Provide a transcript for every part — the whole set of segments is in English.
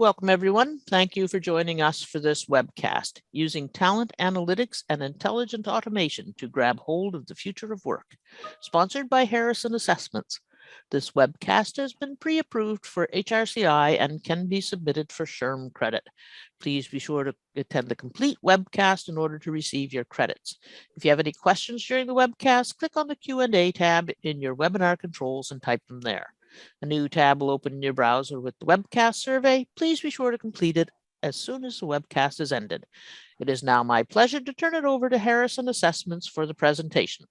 Welcome, everyone. Thank you for joining us for this webcast, using talent analytics and intelligent automation to grab hold of the future of work, sponsored by Harrison Assessments. This webcast has been pre-approved for HRCI and can be submitted for SHRM credit. Please be sure to attend the complete webcast in order to receive your credits. If you have any questions during the webcast, click on the Q&A tab in your webinar controls and type them there. A new tab will open in your browser with the webcast survey. Please be sure to complete it as soon as the webcast is ended. It is now my pleasure to turn it over to Harrison Assessments for the presentation.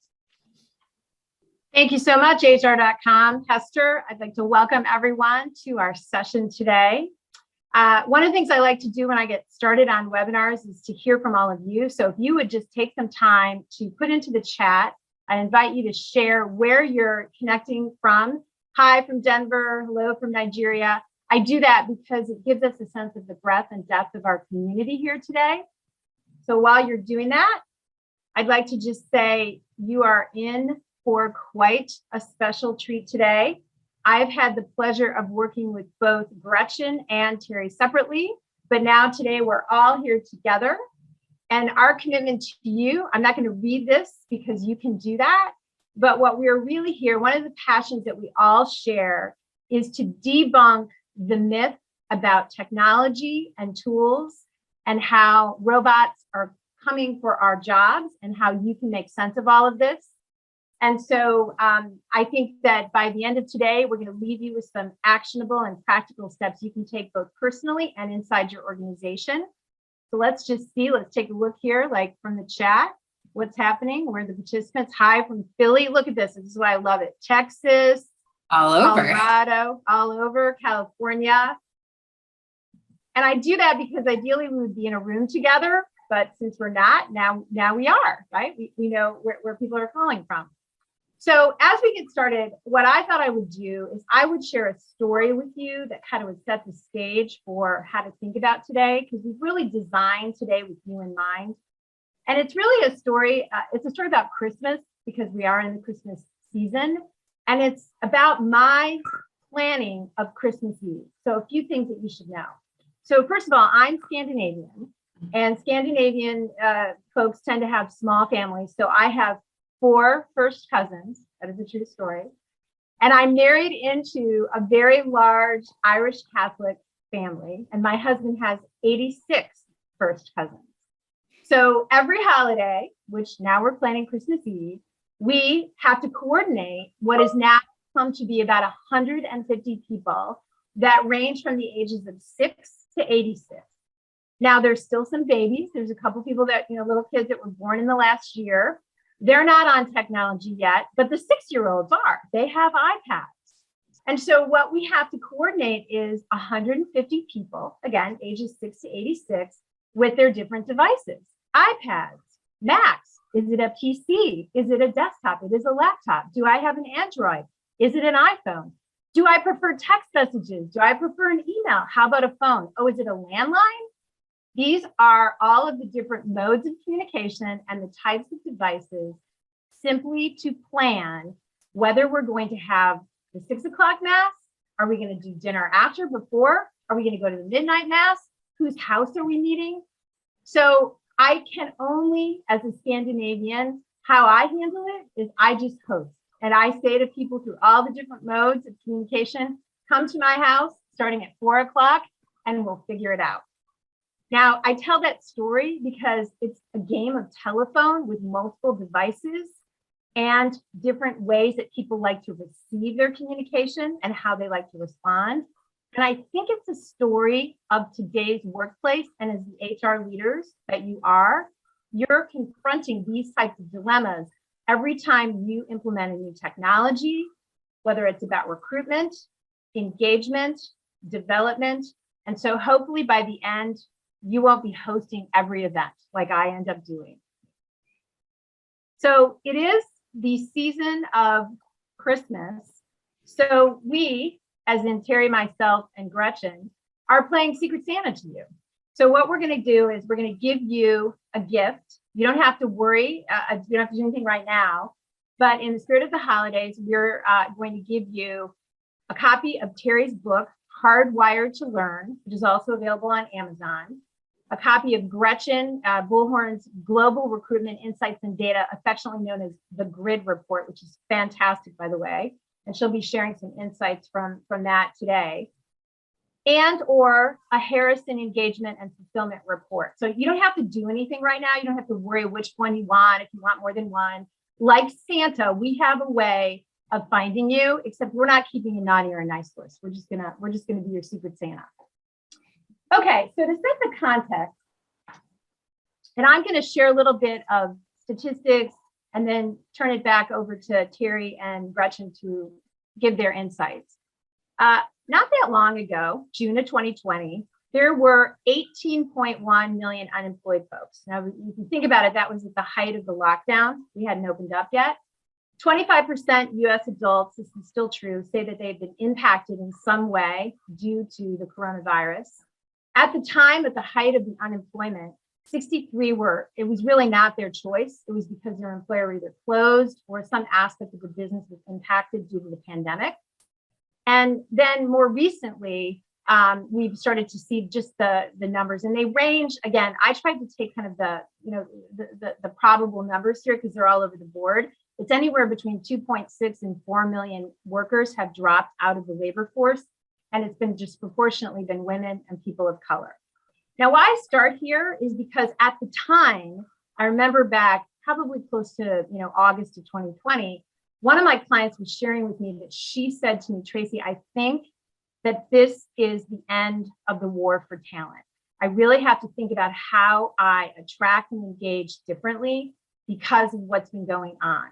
Thank you so much, HR.com. Hester, I'd like to welcome everyone to our session today. One of the things I like to do when I get started on webinars is to hear from all of you. So if you would just take some time to put into the chat, I invite you to share where you're connecting from. Hi from Denver, hello from Nigeria. I do that because it gives us a sense of the breadth and depth of our community here today. So while you're doing that, I'd like to just say you are in for quite a special treat today. I've had the pleasure of working with both Gretchen and Teri separately, but now today we're all here together. And our commitment to you, I'm not going to read this because you can do that. But what we're really here, one of the passions that we all share is to debunk the myth about technology and tools and how robots are coming for our jobs and how you can make sense of all of this. And so I think that by the end of today, we're going to leave you with some actionable and practical steps you can take both personally and inside your organization. So let's just see, let's take a look here, like from the chat. What's happening? Where are the participants? Hi from Philly. Look at this. This is why I love it. Texas, all over, Colorado, all over, California. And I do that because ideally we would be in a room together, but since we're not, now we are, right? We know where people are calling from. So as we get started, what I thought I would do is I would share a story with you that kind of would set the stage for how to think about today, because we've really designed today with you in mind. And it's really a story, it's a story about Christmas because we are in the Christmas season. And it's about my planning of Christmas Eve. So a few things that you should know. So first of all, I'm Scandinavian, and Scandinavian folks tend to have small families. So I have 4 first cousins. That is a true story. And I'm married into a very large Irish Catholic family. And my husband has 86 first cousins. So every holiday, which now we're planning Christmas Eve, we have to coordinate what is now come to be about 150 people that range from the ages of 6 to 86. Now there's still some babies. There's a couple people that, little kids that were born in the last year. They're not on technology yet, but the 6-year-olds are. They have iPads. And so what we have to coordinate is 150 people, again, ages 6 to 86, with their different devices. iPads, Macs, is it a PC? Is it a desktop? It is a laptop. Do I have an Android? Is it an iPhone? Do I prefer text messages? Do I prefer an email? How about a phone? Oh, is it a landline? These are all of the different modes of communication and the types of devices simply to plan whether we're going to have the 6 o'clock mass. Are we going to do dinner after, before? Are we going to go to the midnight mass? Whose house are we meeting? So I can only, as a Scandinavian, how I handle it is I just host. And I say to people through all the different modes of communication, come to my house starting at 4 o'clock and we'll figure it out. Now, I tell that story because it's a game of telephone with multiple devices and different ways that people like to receive their communication and how they like to respond. And I think it's a story of today's workplace, and as the HR leaders that you are, you're confronting these types of dilemmas every time you implement a new technology, whether it's about recruitment, engagement, development. And so hopefully by the end, you won't be hosting every event like I end up doing. So it is the season of Christmas. So we, as in Teri, myself, and Gretchen, are playing Secret Santa to you. So what we're going to do is we're going to give you a gift. You don't have to worry. You don't have to do anything right now. But in the spirit of the holidays, we're going to give you a copy of Teri's book, Hardwired to Learn, which is also available on Amazon, a copy of Gretchen Bullhorn's Global Recruitment Insights and Data, affectionately known as the Grid Report, which is fantastic, by the way. And she'll be sharing some insights from that today. And or a Harrison Engagement and Fulfillment Report. So you don't have to do anything right now. You don't have to worry which one you want, if you want more than one. Like Santa, we have a way of finding you, except we're not keeping a naughty or a nice list. We're just gonna be your secret Santa. Okay, so to set the context, and I'm gonna share a little bit of statistics and then turn it back over to Teri and Gretchen to give their insights. Not that long ago, June of 2020, there were 18.1 million unemployed folks. Now, if you think about it, that was at the height of the lockdown. We hadn't opened up yet. 25% US adults, this is still true, say that they've been impacted in some way due to the coronavirus. At the time, at the height of the unemployment, 63 it was really not their choice. It was because their employer either closed or some aspect of the business was impacted due to the pandemic. And then more recently, we've started to see just the numbers, and they range. Again, I tried to take kind of the probable numbers here because they're all over the board. It's anywhere between 2.6 and 4 million workers have dropped out of the labor force, and it's been disproportionately been women and people of color. Now, why I start here is because at the time, I remember back probably close to August of 2020. One of my clients was sharing with me that she said to me, Tracey, I think that this is the end of the war for talent. I really have to think about how I attract and engage differently because of what's been going on.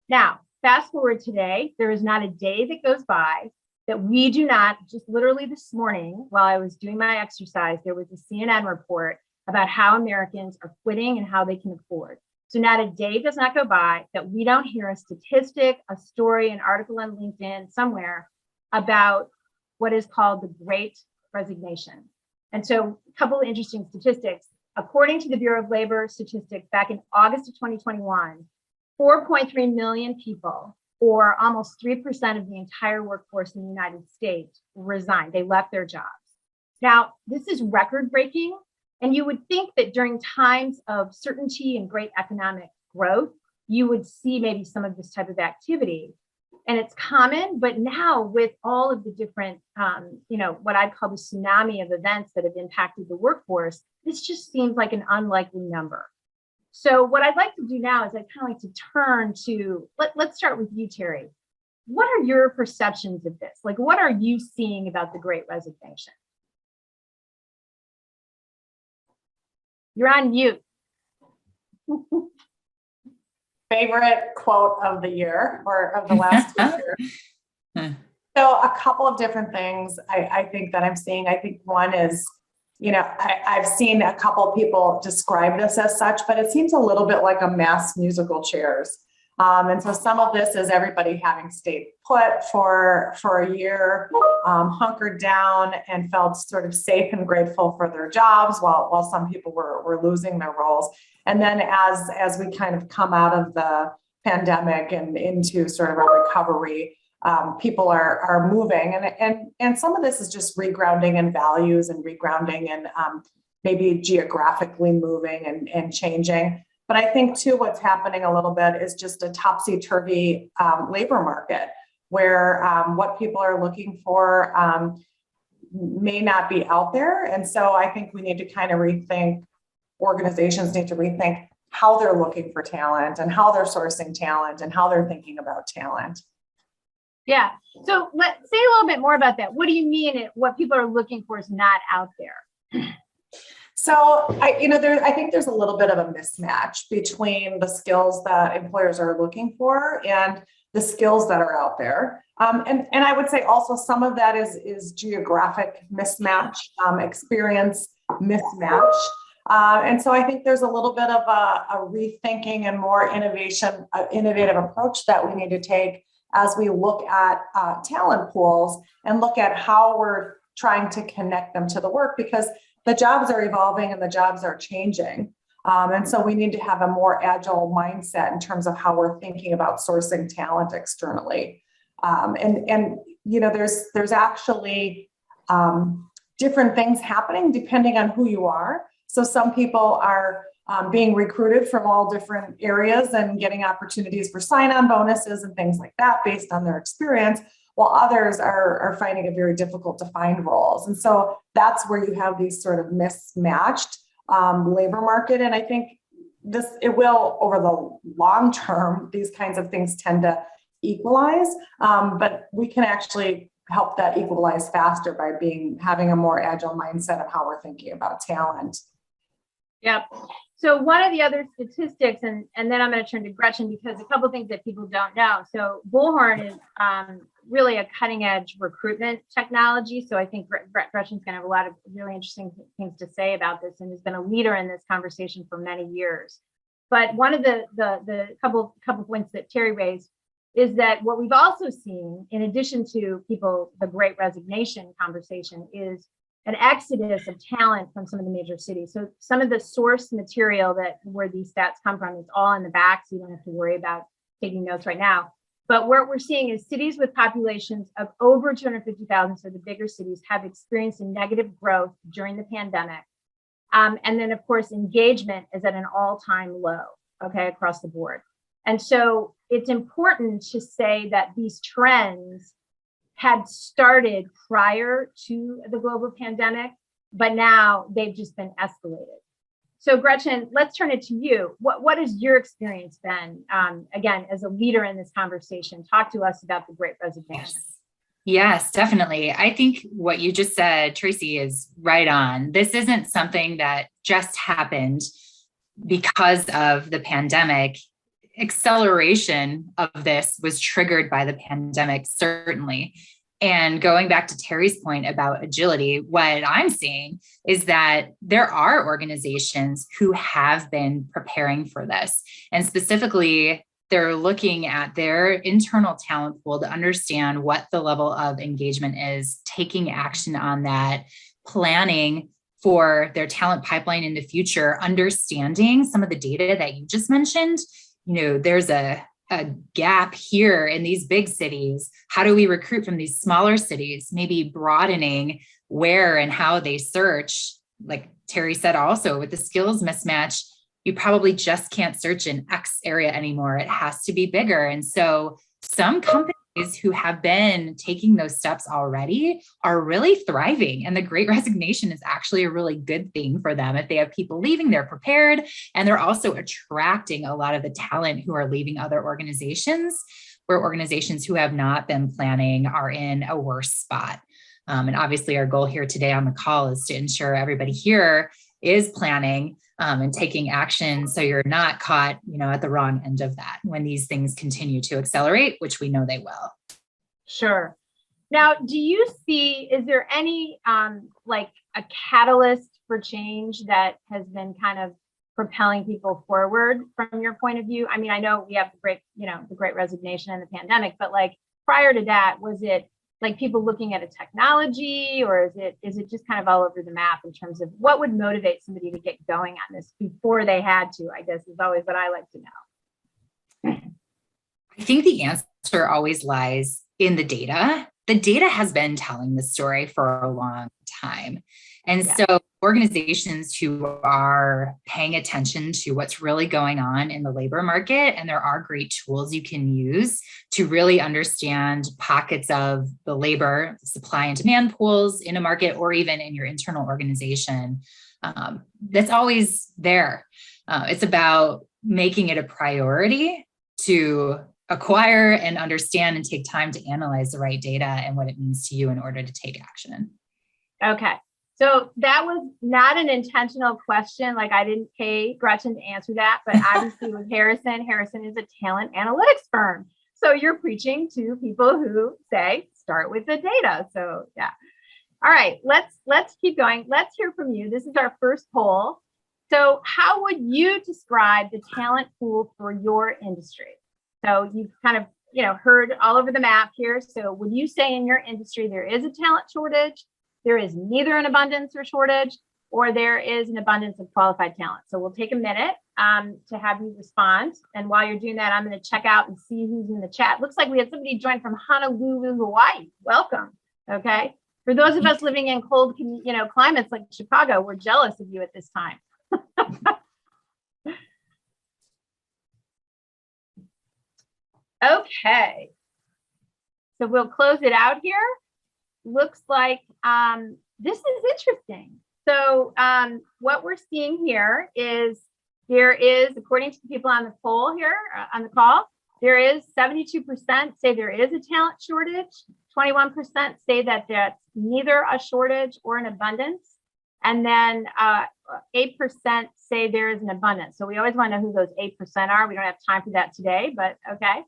Now, fast forward today, there is not a day that goes by that we do not, just literally this morning, while I was doing my exercise, there was a CNN report about how Americans are quitting and how they can afford. So not a day does not go by that we don't hear a statistic, a story, an article on LinkedIn somewhere about what is called the Great Resignation. And so a couple of interesting statistics. According to the Bureau of Labor Statistics, back in August of 2021, 4.3 million people, or almost 3% of the entire workforce in the United States, resigned. They left their jobs. Now, this is record breaking. And you would think that during times of certainty and great economic growth, you would see maybe some of this type of activity. And it's common, but now with all of the different, what I'd call the tsunami of events that have impacted the workforce, this just seems like an unlikely number. So what I'd like to do now is I'd kind of like to turn to, let's start with you, Teri. What are your perceptions of this? Like, what are you seeing about the Great Resignation? You're on mute. Favorite quote of the year or of the last year. So a couple of different things I think that I'm seeing. I think one is, I've seen a couple of people describe this as such, but it seems a little bit like a mass musical chairs. And so some of this is everybody having stayed put for a year, hunkered down and felt sort of safe and grateful for their jobs while some people were losing their roles. And then as we kind of come out of the pandemic and into sort of a recovery, people are moving. And some of this is just regrounding in values and regrounding and maybe geographically moving and changing. But I think too, what's happening a little bit is just a topsy-turvy labor market where what people are looking for may not be out there. And so I think we need to kind of rethink, organizations need to rethink how they're looking for talent and how they're sourcing talent and how they're thinking about talent. Yeah. So let's say a little bit more about that. What do you mean what people are looking for is not out there? So I think there's a little bit of a mismatch between the skills that employers are looking for and the skills that are out there. And I would say also some of that is geographic mismatch, experience mismatch. And so I think there's a little bit of a rethinking and more innovative approach that we need to take as we look at talent pools and look at how we're trying to connect them to the work, because the jobs are evolving and the jobs are changing. And so we need to have a more agile mindset in terms of how we're thinking about sourcing talent externally. There's actually different things happening depending on who you are. So some people are being recruited from all different areas and getting opportunities for sign-on bonuses and things like that based on their experience, while others are finding it very difficult to find roles. And so that's where you have these sort of mismatched labor market. And I think it will, over the long term, these kinds of things tend to equalize, but we can actually help that equalize faster by having a more agile mindset of how we're thinking about talent. Yep. So one of the other statistics, and then I'm going to turn to Gretchen, because a couple of things that people don't know. So Bullhorn is really a cutting edge recruitment technology. So I think Gretchen's going to have a lot of really interesting things to say about this, and has been a leader in this conversation for many years. But one of the couple points that Teri raised is that what we've also seen, in addition to the Great Resignation conversation, is an exodus of talent from some of the major cities. So some of the source material where these stats come from is all in the back, so you don't have to worry about taking notes right now. But what we're seeing is cities with populations of over 250,000, so the bigger cities, have experienced a negative growth during the pandemic. And then, of course, engagement is at an all-time low, okay, across the board. And so it's important to say that these trends had started prior to the global pandemic, but now they've just been escalated. So Gretchen, let's turn it to you. What has your experience been, again, as a leader in this conversation? Talk to us about the Great Resignation. Yes, definitely. I think what you just said, Tracey, is right on. This isn't something that just happened because of the pandemic. Acceleration of this was triggered by the pandemic, certainly. And going back to Teri's point about agility, what I'm seeing is that there are organizations who have been preparing for this. And specifically, they're looking at their internal talent pool to understand what the level of engagement is, taking action on that, planning for their talent pipeline in the future, understanding some of the data that you just mentioned. There's a gap here in these big cities. How do we recruit from these smaller cities? Maybe broadening where and how they search. Like Teri said, also with the skills mismatch, you probably just can't search in X area anymore. It has to be bigger. And so some companies who have been taking those steps already are really thriving. And the Great Resignation is actually a really good thing for them. If they have people leaving, they're prepared, and they're also attracting a lot of the talent who are leaving other organizations, where organizations who have not been planning are in a worse spot. And obviously our goal here today on the call is to ensure everybody here is planning and taking action, so you're not caught, at the wrong end of that when these things continue to accelerate, which we know they will. Sure. Now, is there any like a catalyst for change that has been kind of propelling people forward from your point of view? I mean, I know we have the Great Resignation and the pandemic, but like prior to that, was it like people looking at a technology, or is it just kind of all over the map in terms of what would motivate somebody to get going on this before they had to, I guess, is always what I like to know. I think the answer always lies in the data. The data has been telling the story for a long time. And so organizations who are paying attention to what's really going on in the labor market, and there are great tools you can use to really understand pockets of the labor supply and demand pools in a market, or even in your internal organization, that's always there. It's about making it a priority to acquire and understand and take time to analyze the right data and what it means to you in order to take action. Okay. So that was not an intentional question. Like, I didn't pay Gretchen to answer that, but obviously with Harrison is a talent analytics firm. So you're preaching to people who say, start with the data. So yeah. All right, let's keep going. Let's hear from you. This is our first poll. So how would you describe the talent pool for your industry? So you've kind of, heard all over the map here. So would you say in your industry, there is a talent shortage? There is neither an abundance or shortage, or there is an abundance of qualified talent. So we'll take a minute to have you respond. And while you're doing that, I'm going to check out and see who's in the chat. Looks like we had somebody join from Honolulu, Hawaii. Welcome. Okay. For those of us living in cold, climates like Chicago, we're jealous of you at this time. Okay, so we'll close it out here. Looks like this is interesting. So what we're seeing here is there is, according to the people on the poll here, on the call, there is 72% say there is a talent shortage, 21% say that that's neither a shortage or an abundance, and then 8% say there is an abundance. So we always want to know who those 8% are. We don't have time for that today, but okay.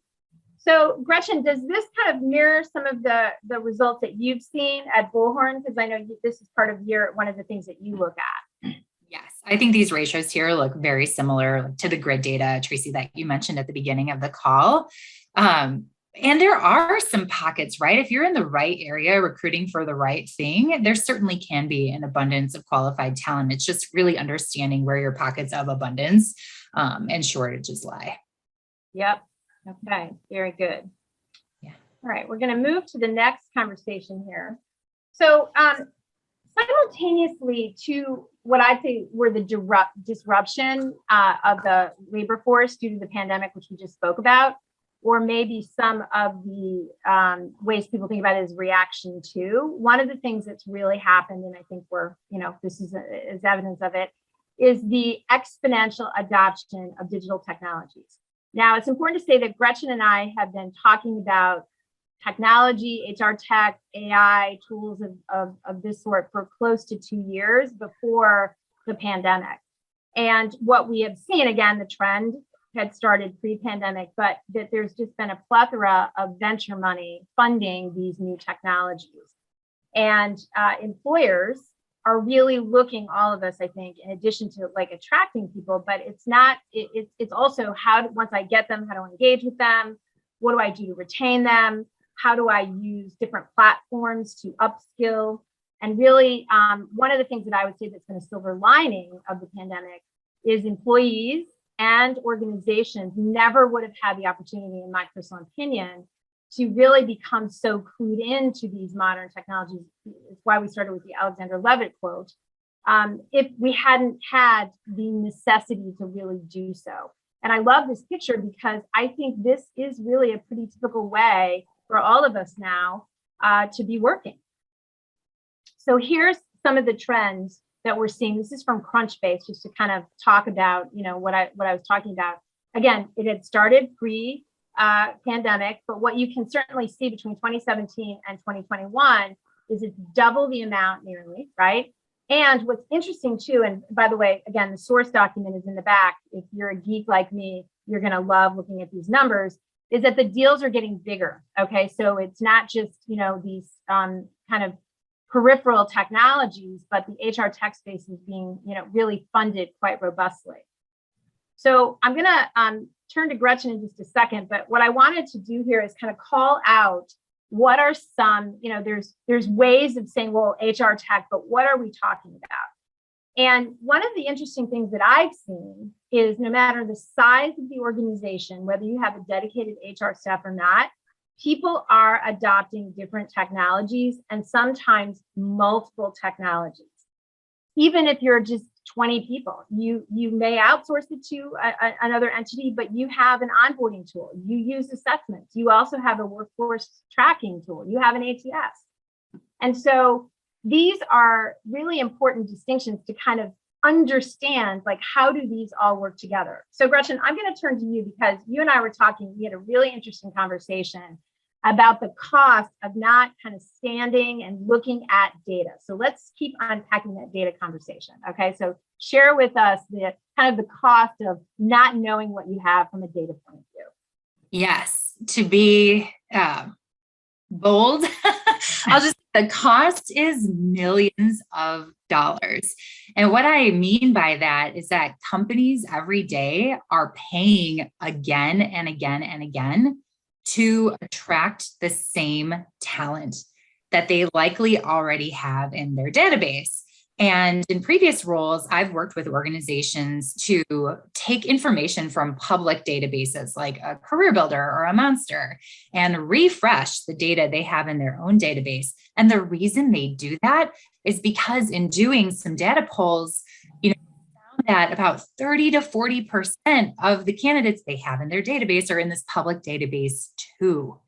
So Gretchen, does this kind of mirror some of the results that you've seen at Bullhorn? Because I know this is part of one of the things that you look at. Yes, I think these ratios here look very similar to the grid data, Tracey, that you mentioned at the beginning of the call. And there are some pockets, right? If you're in the right area recruiting for the right thing, there certainly can be an abundance of qualified talent. It's just really understanding where your pockets of abundance and shortages lie. Yep. Okay, very good. Yeah. All right, we're going to move to the next conversation here. So simultaneously to what I think were the disruption of the labor force due to the pandemic, which we just spoke about, or maybe some of the ways people think about it as reaction to, one of the things that's really happened, and I think this is evidence of it, is the exponential adoption of digital technologies. Now, it's important to say that Gretchen and I have been talking about technology, HR tech, AI tools of this sort for close to 2 years before the pandemic. And what we have seen, again, the trend had started pre-pandemic, but that there's just been a plethora of venture money funding these new technologies. And employers are really looking, all of us, I think, in addition to like attracting people, but it's also once I get them, how do I engage with them? What do I do to retain them? How do I use different platforms to upskill? And really, one of the things that I would say that's been a silver lining of the pandemic is employees and organizations never would have had the opportunity, in my personal opinion, to really become so clued into these modern technologies. It's why we started with the Alexander Levitt quote. If we hadn't had the necessity to really do so. And I love this picture because I think this is really a pretty typical way for all of us now to be working. So here's some of the trends that we're seeing. This is from Crunchbase, just to kind of talk about, what I was talking about. Again, it had started pre-pandemic, but what you can certainly see between 2017 and 2021 is it's double the amount nearly, right? And what's interesting too, and by the way, again, the source document is in the back. If you're a geek like me, you're going to love looking at these numbers, is that the deals are getting bigger. Okay, so it's not just, these kind of peripheral technologies, but the HR tech space is being, really funded quite robustly. So I'm going to turn to Gretchen in just a second, but what I wanted to do here is kind of call out what are some, there's ways of saying, well, HR tech, but what are we talking about? And one of the interesting things that I've seen is no matter the size of the organization, whether you have a dedicated HR staff or not, people are adopting different technologies and sometimes multiple technologies. Even if you're just 20 people, you may outsource it to another entity, but you have an onboarding tool. You use assessments. You also have a workforce tracking tool. You have an ATS. And so these are really important distinctions to kind of understand, like, how do these all work together? So Gretchen, I'm going to turn to you because you and I were talking, we had a really interesting conversation about the cost of not kind of standing and looking at data. So let's keep unpacking that data conversation. Okay, so share with us the kind of the cost of not knowing what you have from a data point of view. Yes, to be bold, the cost is millions of dollars. And what I mean by that is that companies every day are paying again and again and again to attract the same talent that they likely already have in their database. And in previous roles, I've worked with organizations to take information from public databases like a Career Builder or a Monster and refresh the data they have in their own database. And the reason they do that is because in doing some data polls, found that about 30 to 40% of the candidates they have in their database are in this public database too.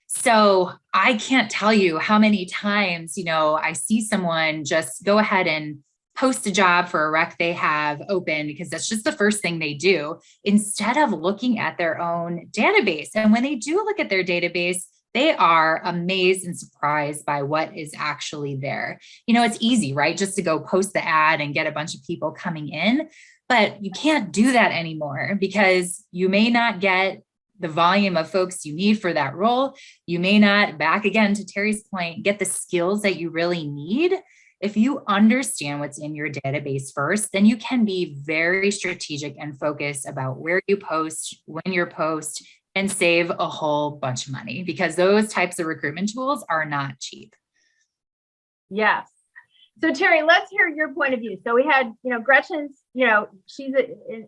So I can't tell you how many times, I see someone just go ahead and post a job for a rec they have open because that's just the first thing they do instead of looking at their own database. And when they do look at their database, they are amazed and surprised by what is actually there. It's easy, right? Just to go post the ad and get a bunch of people coming in, but you can't do that anymore because you may not get the volume of folks you need for that role. You may not, back again to Teri's point, get the skills that you really need. If you understand what's in your database first, then you can be very strategic and focused about where you post, when you post, and save a whole bunch of money because those types of recruitment tools are not cheap. Yes. So Teri, let's hear your point of view. So we had, Gretchen's, she's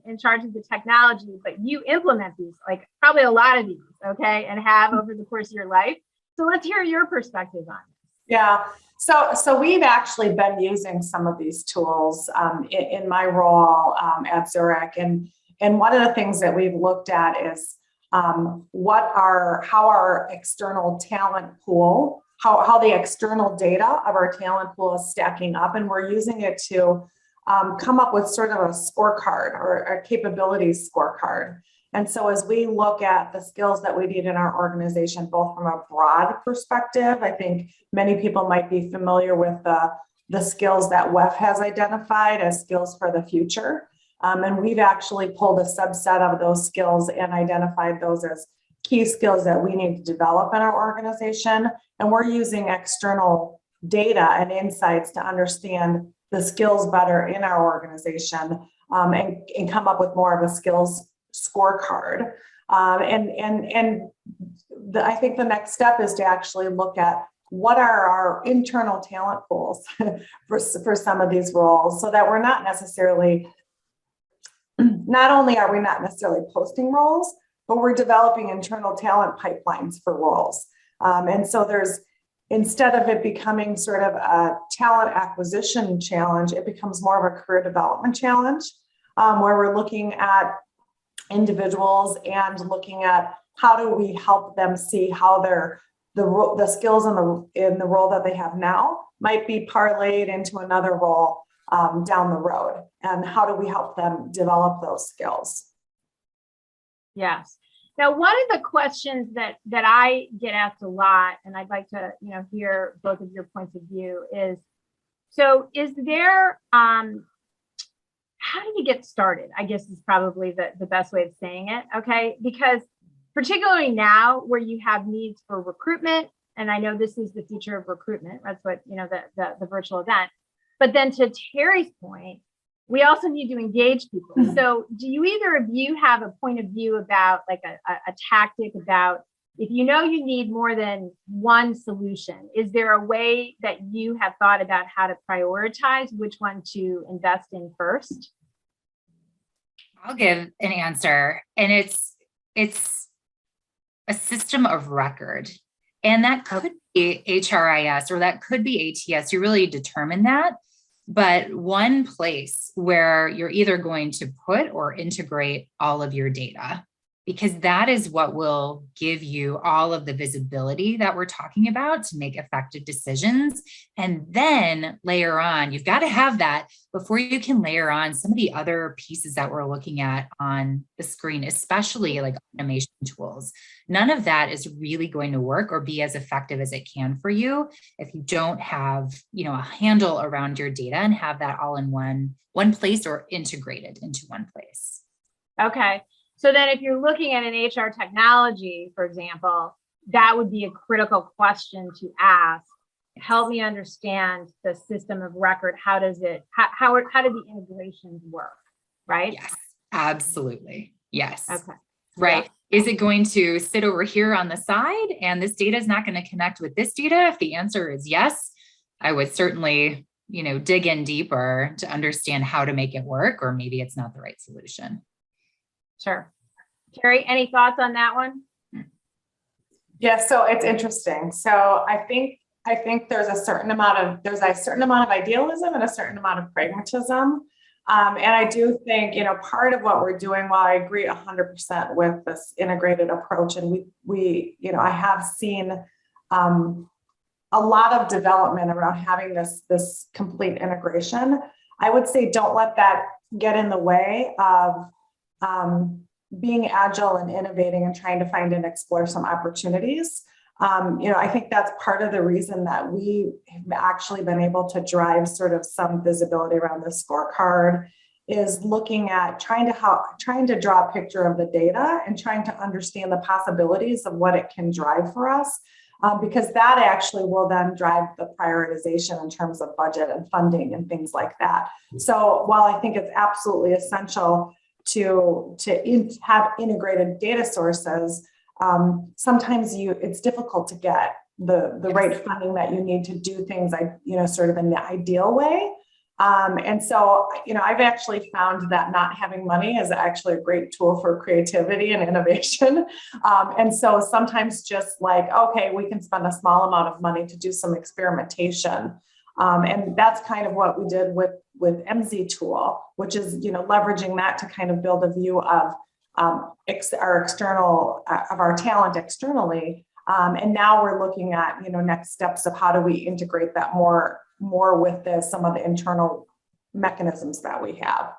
in charge of the technology, but you implement these, like probably a lot of these, okay, and have over the course of your life. So let's hear your perspective on it. Yeah. So we've actually been using some of these tools in my role at Zurich. And one of the things that we've looked at is how our external talent pool, how the external data of our talent pool is stacking up. And we're using it to come up with sort of a scorecard or a capabilities scorecard. And so as we look at the skills that we need in our organization, both from a broad perspective, I think many people might be familiar with the skills that WEF has identified as skills for the future. And we've actually pulled a subset of those skills and identified those as key skills that we need to develop in our organization. And we're using external data and insights to understand the skills better in our organization and come up with more of a skills scorecard. I think the next step is to actually look at what are our internal talent pools for some of these roles so that we're not only are we not necessarily posting roles, but we're developing internal talent pipelines for roles. And so instead of it becoming sort of a talent acquisition challenge, it becomes more of a career development challenge where we're looking at individuals and looking at how do we help them see how the skills in the role that they have now might be parlayed into another role down the road, and how do we help them develop those skills? Yes. Now, one of the questions that I get asked a lot, and I'd like to hear both of your points of view, is there how do you get started? I guess is probably the best way of saying it. Okay, because particularly now where you have needs for recruitment, and I know this is the future of recruitment. That's what the virtual event. But then to Teri's point, we also need to engage people. So do either of you have a point of view about like a tactic about if you need more than one solution, is there a way that you have thought about how to prioritize which one to invest in first? I'll give an answer, and it's a system of record. And that could be HRIS or that could be ATS. You really determine that. But one place where you're either going to put or integrate all of your data, because that is what will give you all of the visibility that we're talking about to make effective decisions. And then layer on, you've got to have that before you can layer on some of the other pieces that we're looking at on the screen, especially like automation tools. None of that is really going to work or be as effective as it can for you if you don't have, a handle around your data and have that all in one place or integrated into one place. Okay. So then if you're looking at an HR technology, for example, that would be a critical question to ask. Help me understand the system of record. How do the integrations work? Right? Yes, absolutely. Yes. Okay. Right. Yeah. Is it going to sit over here on the side and this data is not going to connect with this data? If the answer is yes, I would certainly dig in deeper to understand how to make it work, or maybe it's not the right solution. Sure. Teri, any thoughts on that one? Yeah, so it's interesting. So I think there's a certain amount of idealism and a certain amount of pragmatism. And I do think, part of what we're doing, while I agree 100% with this integrated approach, and I have seen a lot of development around having this complete integration. I would say don't let that get in the way of being agile and innovating and trying to find and explore some opportunities. I think that's part of the reason that we have actually been able to drive sort of some visibility around the scorecard, is looking at trying to draw a picture of the data and trying to understand the possibilities of what it can drive for us, because that actually will then drive the prioritization in terms of budget and funding and things like that. So while I think it's absolutely essential to have integrated data sources, sometimes it's difficult to get the right funding that you need to do things, sort of in the ideal way. And so, I've actually found that not having money is actually a great tool for creativity and innovation. And so sometimes just like, okay, we can spend a small amount of money to do some experimentation. And that's kind of what we did with MZ tool, which is, leveraging that to kind of build a view of our talent externally. And now we're looking at, next steps of how do we integrate that more with some of the internal mechanisms that we have.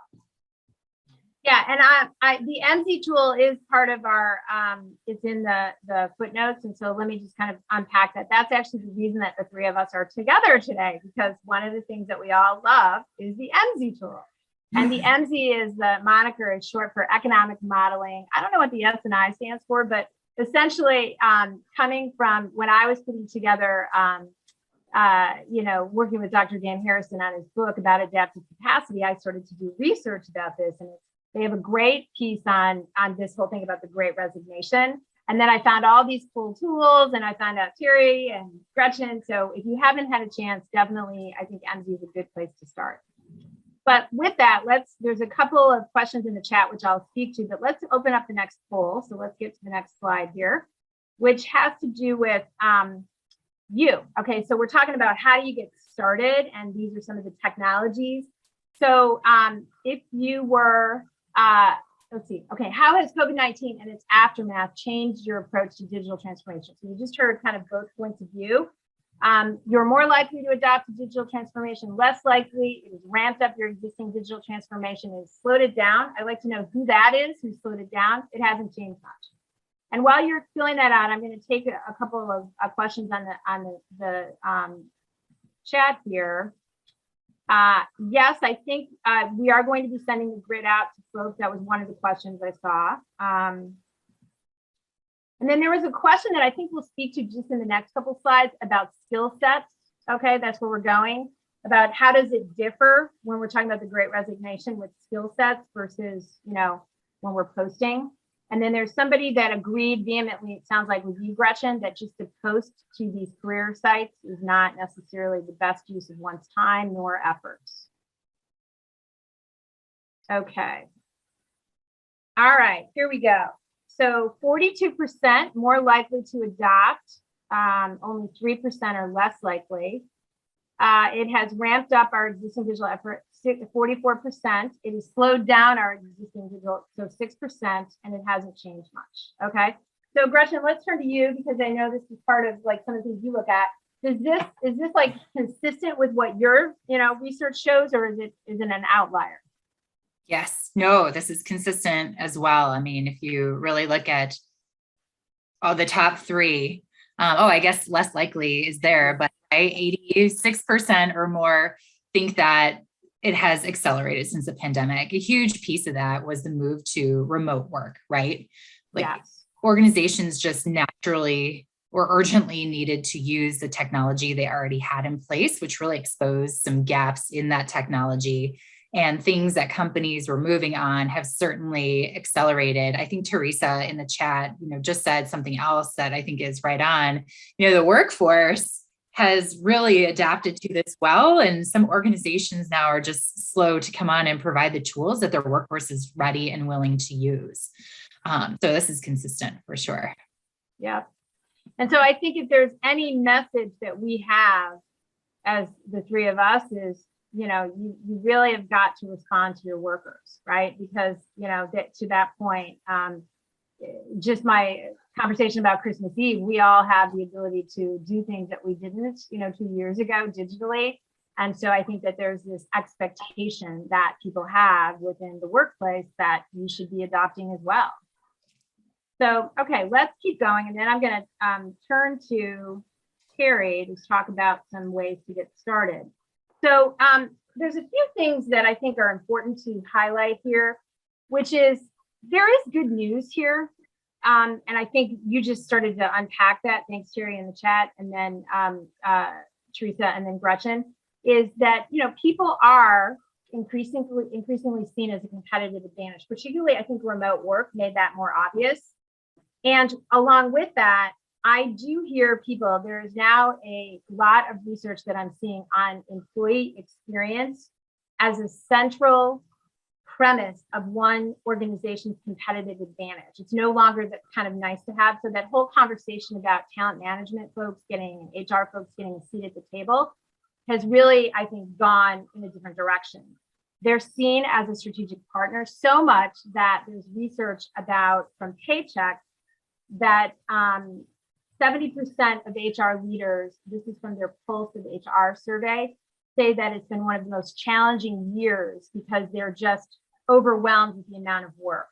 Yeah, and the MZ tool is part of our, it's in the footnotes. And so let me just kind of unpack that. That's actually the reason that the three of us are together today, because one of the things that we all love is the MZ tool. And the MZ is the moniker, is short for economic modeling. I don't know what the S and I stands for, but essentially coming from when I was putting together, working with Dr. Dan Harrison on his book about adaptive capacity, I started to do research about this. And they have a great piece on this whole thing about the Great Resignation. And then I found all these cool tools, and I found out Teri and Gretchen. So if you haven't had a chance, definitely, I think MZ is a good place to start. But with that, there's a couple of questions in the chat, which I'll speak to, but let's open up the next poll. So let's get to the next slide here, which has to do with you. Okay, so we're talking about how do you get started, and these are some of the technologies. So if you were, let's see, okay, how has COVID-19 and its aftermath changed your approach to digital transformation? So you just heard kind of both points of view. You're more likely to adopt a digital transformation, less likely. It has ramped up your existing digital transformation and slowed it down. I'd like to know who that is, who slowed it down. It hasn't changed much. And while you're filling that out, I'm going to take a couple of questions on the chat here. Yes, I think we are going to be sending the grid out to folks. That was one of the questions I saw. And then there was a question that I think we'll speak to just in the next couple slides about skill sets. Okay, that's where we're going, about how does it differ when we're talking about the Great Resignation with skill sets versus, when we're posting. And then there's somebody that agreed vehemently, it sounds like with you, Gretchen, that just to post to these career sites is not necessarily the best use of one's time nor efforts. Okay. All right, here we go. So 42% more likely to adopt, only 3% are less likely. It has ramped up our existing digital effort, 44%. It has slowed down our existing digital, so 6%, and it hasn't changed much. Okay. So Gretchen, let's turn to you, because I know this is part of like some of the things you look at. Is this like consistent with what your research shows, or is it an outlier? Yes, no, this is consistent as well. I mean, if you really look at all the top three, I guess less likely is there, but 86% or more think that it has accelerated since the pandemic. A huge piece of that was the move to remote work, right? Like yes. Organizations just naturally or urgently needed to use the technology they already had in place, which really exposed some gaps in that technology. And things that companies were moving on have certainly accelerated. I think Teresa in the chat, just said something else that I think is right on. The workforce has really adapted to this well. And some organizations now are just slow to come on and provide the tools that their workforce is ready and willing to use. So this is consistent for sure. Yeah. And so I think if there's any message that we have as the three of us is, you really have got to respond to your workers, right? Because, to that point, just my conversation about Christmas Eve, we all have the ability to do things that we didn't, 2 years ago digitally. And so I think that there's this expectation that people have within the workplace that you should be adopting as well. So, okay, let's keep going. And then I'm going to turn to Teri to talk about some ways to get started. So there's a few things that I think are important to highlight here, which is there is good news here. And I think you just started to unpack that. Thanks, Teri, in the chat. And then Teresa and then Gretchen, is that, people are increasingly seen as a competitive advantage, particularly I think remote work made that more obvious. And along with that, I do hear people, there is now a lot of research that I'm seeing on employee experience as a central premise of one organization's competitive advantage. It's no longer that kind of nice to have. So that whole conversation about talent management folks getting, and HR folks getting a seat at the table has really, I think, gone in a different direction. They're seen as a strategic partner so much that there's research about from Paycheck that 70% of HR leaders, this is from their Pulse of HR survey, say that it's been one of the most challenging years because they're just overwhelmed with the amount of work.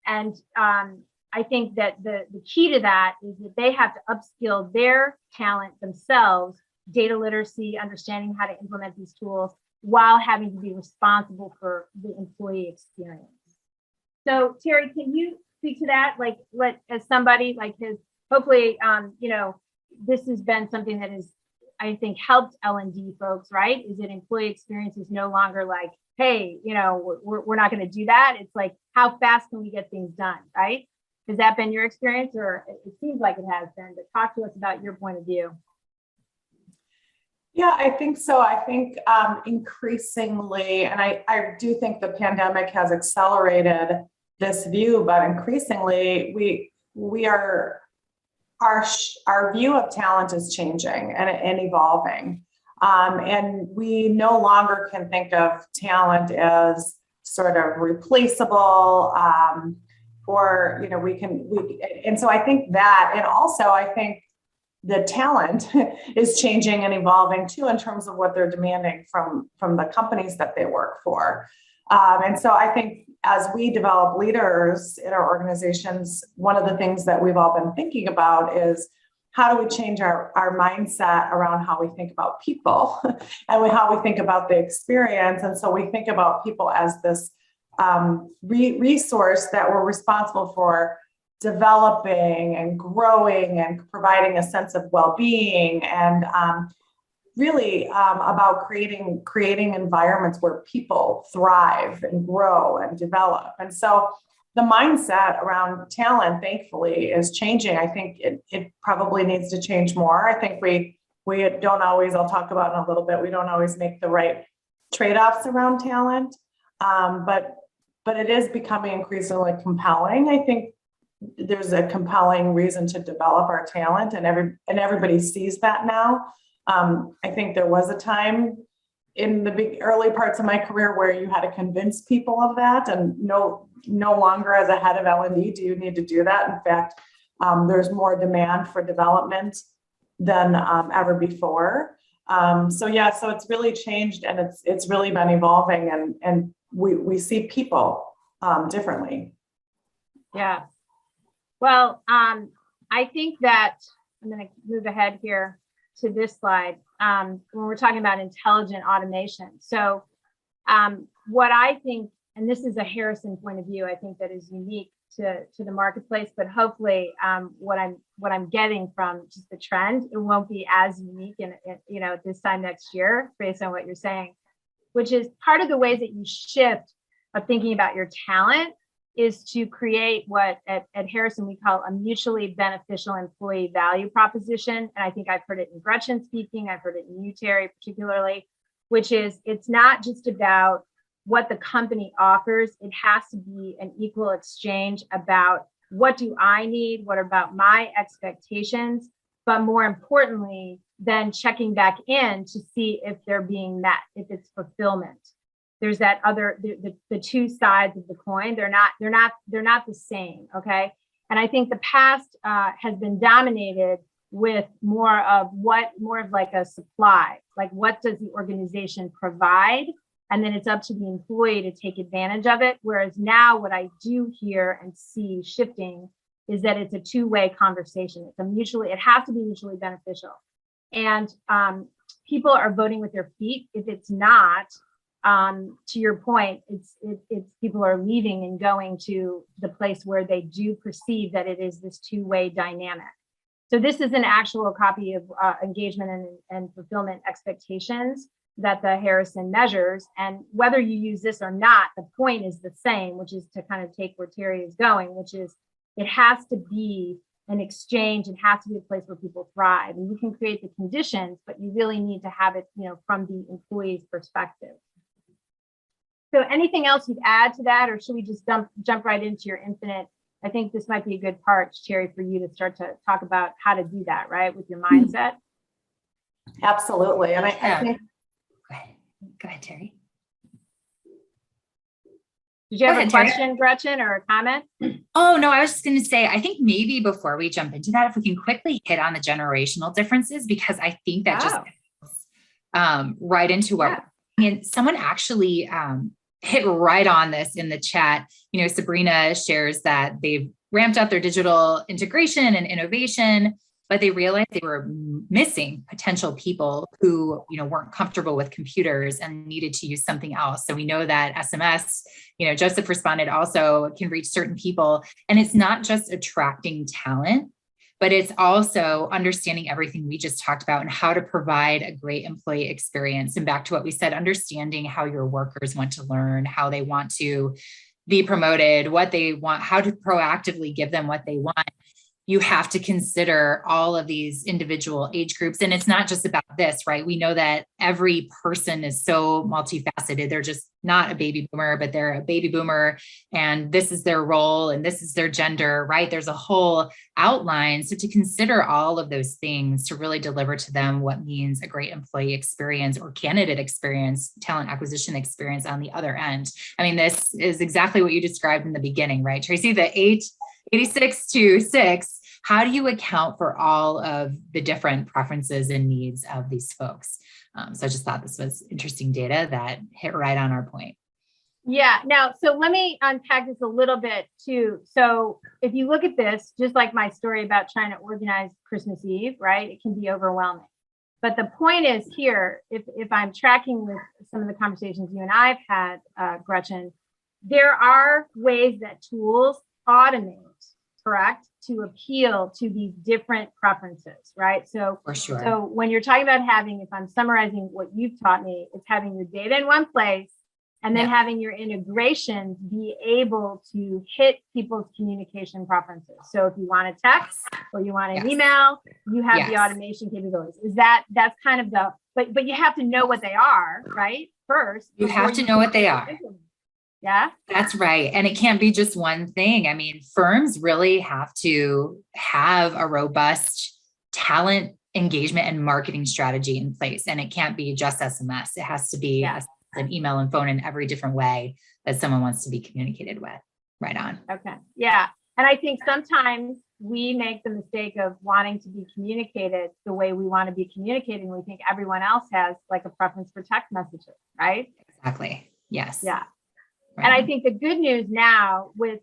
And I think that the key to that is that they have to upskill their talent themselves, data literacy, understanding how to implement these tools while having to be responsible for the employee experience. So Teri, can you speak to that? As somebody has hopefully, this has been something that has, I think, helped L&D folks, right? Is that employee experience is no longer like, hey, we're not going to do that. It's like, how fast can we get things done, right? Has that been your experience, or it seems like it has been, but talk to us about your point of view. Yeah, I think so. I think increasingly, and I do think the pandemic has accelerated this view, but increasingly our view of talent is changing and evolving. And we no longer can think of talent as sort of replaceable, and so I think that, and also I think the talent is changing and evolving too in terms of what they're demanding from the companies that they work for. And so I think as we develop leaders in our organizations, one of the things that we've all been thinking about is how do we change our mindset around how we think about people and how we think about the experience. And so we think about people as this resource that we're responsible for developing and growing and providing a sense of well-being, and really about creating environments where people thrive and grow and develop. And so the mindset around talent, thankfully, is changing. I think it probably needs to change more. I think we don't always, I'll talk about in a little bit, we don't always make the right trade-offs around talent, but it is becoming increasingly compelling. I think there's a compelling reason to develop our talent, and everybody sees that now. I think there was a time in the big early parts of my career where you had to convince people of that, and no longer as a head of L&D do you need to do that. In fact, there's more demand for development than ever before. So it's really changed, and it's really been evolving, and we see people differently. Yeah. Well, I think that I'm going to move ahead here to this slide when we're talking about intelligent automation. So what I think, and this is a Harrison point of view, I think that is unique to the marketplace, but hopefully what I'm getting from just the trend, it won't be as unique in this time next year based on what you're saying, which is part of the ways that you shift of thinking about your talent is to create what at Harrison we call a mutually beneficial employee value proposition. And I think I've heard it in Gretchen speaking, I've heard it in you, Teri, particularly, which is it's not just about what the company offers. It has to be an equal exchange about what do I need, what about my expectations, but more importantly, then checking back in to see if they're being met, if it's fulfillment. There's that other, the two sides of the coin. They're not the same. Okay. And I think the past has been dominated with more of like a supply, like what does the organization provide? And then it's up to the employee to take advantage of it. Whereas now what I do hear and see shifting is that it's a two-way conversation. It has to be mutually beneficial. And people are voting with their feet. If it's not, to your point, it's people are leaving and going to the place where they do perceive that it is this two-way dynamic. So this is an actual copy of engagement and fulfillment expectations that the Harrison measures. And whether you use this or not, the point is the same, which is to kind of take where Teri is going, which is it has to be an exchange. It has to be a place where people thrive. And you can create the conditions, but you really need to have it, from the employee's perspective. So anything else you'd add to that, or should we just jump right into your infinite? I think this might be a good part, Teri, for you to start to talk about how to do that, right, with your mindset. Absolutely. And I think. Go ahead, Teri. Did you have a question, Gretchen, or a comment? Oh, no, I was just going to say, I think maybe before we jump into that, if we can quickly hit on the generational differences, because I think that just goes, right into what and someone actually hit right on this in the chat. Sabrina shares that they've ramped up their digital integration and innovation, but they realized they were missing potential people who, weren't comfortable with computers and needed to use something else. So we know that SMS, Joseph responded, also can reach certain people. And it's not just attracting talent, but it's also understanding everything we just talked about and how to provide a great employee experience. And back to what we said, understanding how your workers want to learn, how they want to be promoted, what they want, how to proactively give them what they want. You have to consider all of these individual age groups. And it's not just about this, right? We know that every person is so multifaceted. They're just not a baby boomer, but they're a baby boomer. And this is their role and this is their gender, right? There's a whole outline. So to consider all of those things to really deliver to them what means a great employee experience or candidate experience, talent acquisition experience on the other end. I mean, this is exactly what you described in the beginning, right, Tracey? The 86 to 6. How do you account for all of the different preferences and needs of these folks? So I just thought this was interesting data that hit right on our point. Yeah. Now, so let me unpack this a little bit too. So if you look at this, just like my story about trying to organize Christmas Eve, right? It can be overwhelming. But the point is here, if I'm tracking with some of the conversations you and I've had, Gretchen, there are ways that tools automate, correct, to appeal to these different preferences, right? So, for sure. So when you're talking about having, if I'm summarizing what you've taught me, it's having your data in one place and then having your integrations be able to hit people's communication preferences. So if you want a text or you want an email, you have the automation capabilities. That's kind of the, but you have to know what they are, right? First, you have to know what they are. Yeah, that's right. And it can't be just one thing. I mean, firms really have to have a robust talent engagement and marketing strategy in place. And it can't be just SMS. It has to be an email and phone in every different way that someone wants to be communicated with. Right on. Okay. Yeah. And I think sometimes we make the mistake of wanting to be communicated the way we want to be communicated. And we think everyone else has like a preference for text messages, right? Exactly. Yes. Yeah. And I think the good news now with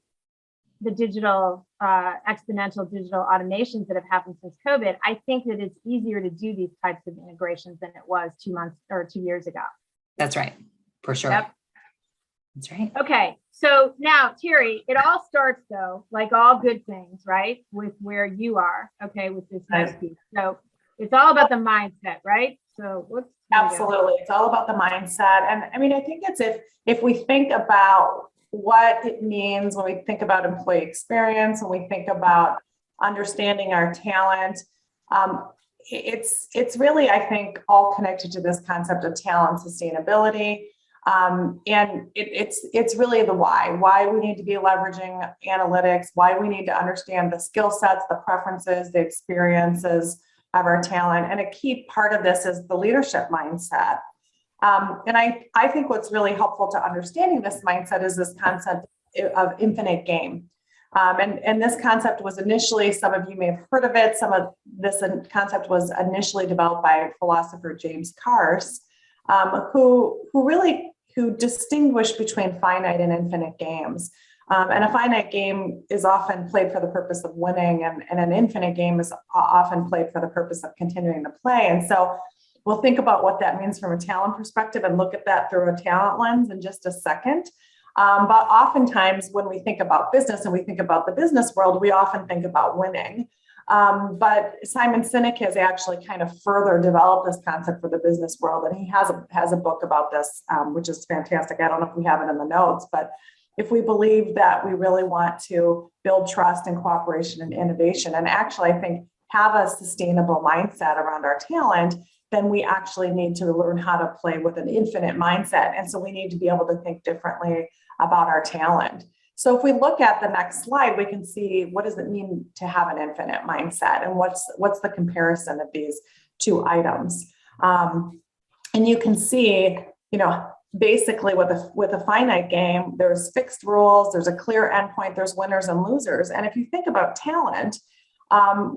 the digital, exponential digital automations that have happened since COVID, I think that it's easier to do these types of integrations than it was 2 months or 2 years ago. That's right. For sure. Yep. That's right. Okay. So now, Teri, it all starts though, like all good things, right? With where you are, okay, with this next piece. So it's all about the mindset, right? So absolutely. It's all about the mindset. And I mean, I think it's if we think about what it means when we think about employee experience, when we think about understanding our talent. It's really, I think, all connected to this concept of talent sustainability. And it's really the why we need to be leveraging analytics, why we need to understand the skill sets, the preferences, the experiences of our talent. And a key part of this is the leadership mindset. And I think what's really helpful to understanding this mindset is this concept of infinite game. And this concept was initially, some of you may have heard of it, some of this concept was initially developed by philosopher James Carse, who distinguished between finite and infinite games. And a finite game is often played for the purpose of winning, and an infinite game is often played for the purpose of continuing to play. And so we'll think about what that means from a talent perspective and look at that through a talent lens in just a second. But oftentimes when we think about business and we think about the business world, we often think about winning. But Simon Sinek has actually kind of further developed this concept for the business world. And he has a book about this, which is fantastic. I don't know if we have it in the notes, but if we believe that we really want to build trust and cooperation and innovation, and actually, I think, have a sustainable mindset around our talent, then we actually need to learn how to play with an infinite mindset. And so we need to be able to think differently about our talent. So if we look at the next slide, we can see what does it mean to have an infinite mindset, and what's the comparison of these two items. And you can see, basically with a finite game, there's fixed rules, there's a clear endpoint, there's winners and losers. And if you think about talent,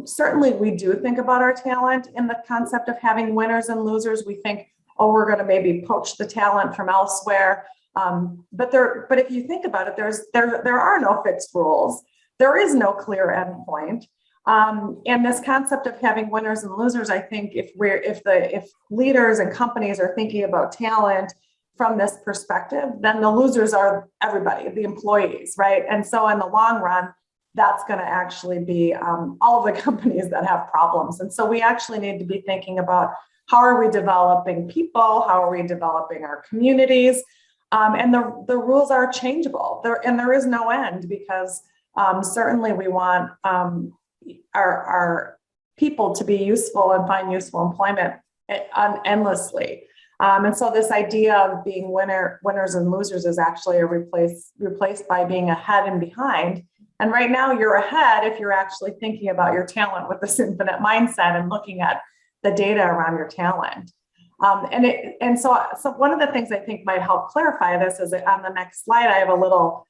certainly we do think about our talent in the concept of having winners and losers. We think, oh, we're going to maybe poach the talent from elsewhere. But if you think about it, there are no fixed rules. There is no clear endpoint. And this concept of having winners and losers, I think if leaders and companies are thinking about talent from this perspective, then the losers are everybody, the employees, right? And so in the long run, that's going to actually be all of the companies that have problems. And so we actually need to be thinking about how are we developing people? How are we developing our communities? And the rules are changeable. There is no end, because certainly we want our people to be useful and find useful employment endlessly. And so this idea of being winners and losers is actually replaced by being ahead and behind. And right now you're ahead if you're actually thinking about your talent with this infinite mindset and looking at the data around your talent. So one of the things I think might help clarify this is that on the next slide, I have a little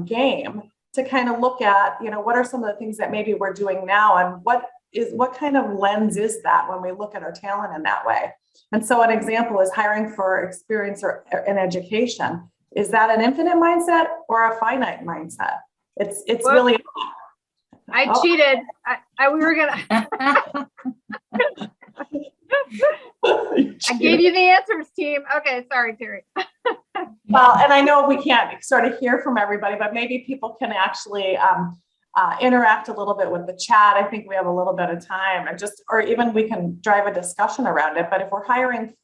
game to kind of look at, what are some of the things that maybe we're doing now, and what kind of lens is that when we look at our talent in that way? And so an example is hiring for experience or in education. Is that an infinite mindset or a finite mindset? It's really. I cheated. We were gonna. I gave you the answers, team. Okay, sorry, Teri. Well, and I know we can't sort of hear from everybody, but maybe people can actually interact a little bit with the chat. I think we have a little bit of time, or even we can drive a discussion around it. But if we're hiring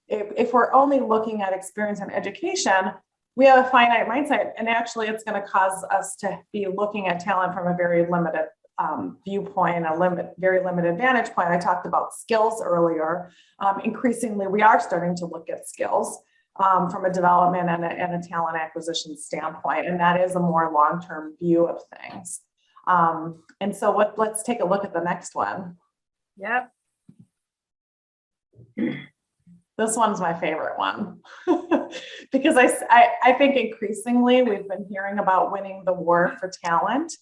if we're only looking at experience and education, we have a finite mindset, and actually it's going to cause us to be looking at talent from a very limited viewpoint, very limited vantage point. I talked about skills earlier. Increasingly, we are starting to look at skills from a development and a talent acquisition standpoint, and that is a more long-term view of things. And so let's take a look at the next one. Yep. This one's my favorite one because I think increasingly we've been hearing about winning the war for talent.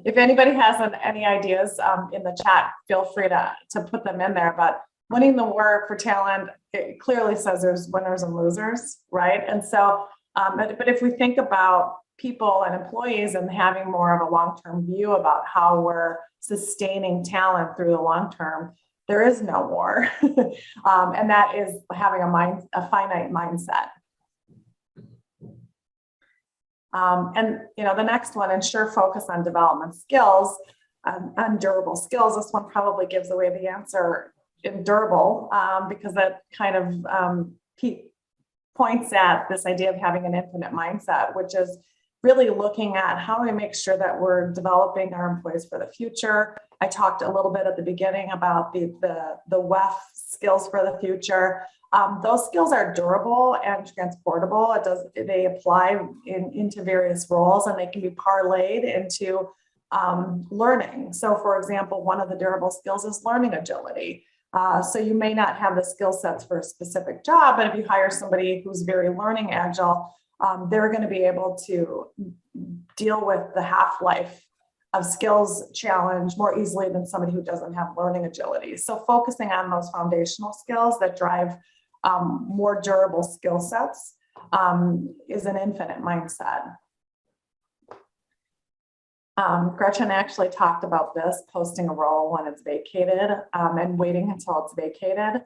If anybody has any ideas in the chat, feel free to put them in there. But winning the war for talent, it clearly says there's winners and losers, right? And so, but if we think about people and employees and having more of a long-term view about how we're sustaining talent through the long term, there is no war. And that is having a finite mindset. And the next one, ensure focus on development skills, on durable skills. This one probably gives away the answer in durable, because that kind of points at this idea of having an infinite mindset, which is really looking at how do we make sure that we're developing our employees for the future. I talked a little bit at the beginning about the WEF skills for the future. Those skills are durable and transportable. They apply into various roles, and they can be parlayed into learning. So for example, one of the durable skills is learning agility. So you may not have the skill sets for a specific job, but if you hire somebody who's very learning agile, they're going to be able to deal with the half-life of skills challenge more easily than somebody who doesn't have learning agility. So focusing on those foundational skills that drive more durable skill sets is an infinite mindset. Gretchen actually talked about this, posting a role when it's vacated and waiting until it's vacated.